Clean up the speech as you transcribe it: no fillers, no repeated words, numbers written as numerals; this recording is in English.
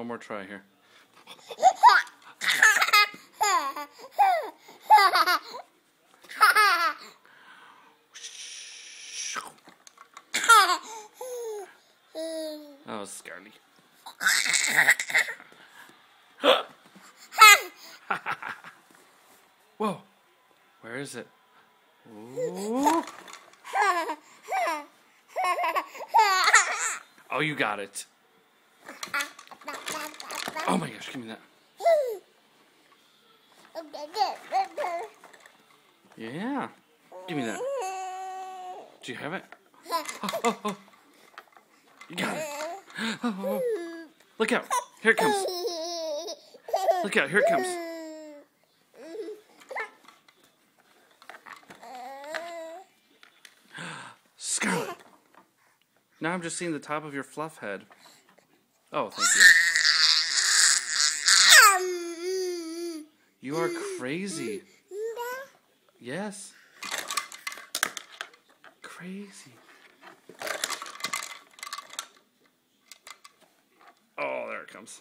one more try here. Oh, Scarly. Whoa. Where is it? Ooh. Oh, you got it. Oh my gosh, give me that. Yeah. Give me that. Do you have it? Oh. You got it. Oh. Look out. Here it comes. Look out. Here it comes. Scarlet. Now I'm just seeing the top of your fluff head. Oh, thank you. You are crazy. Yes. Crazy. Oh, there it comes.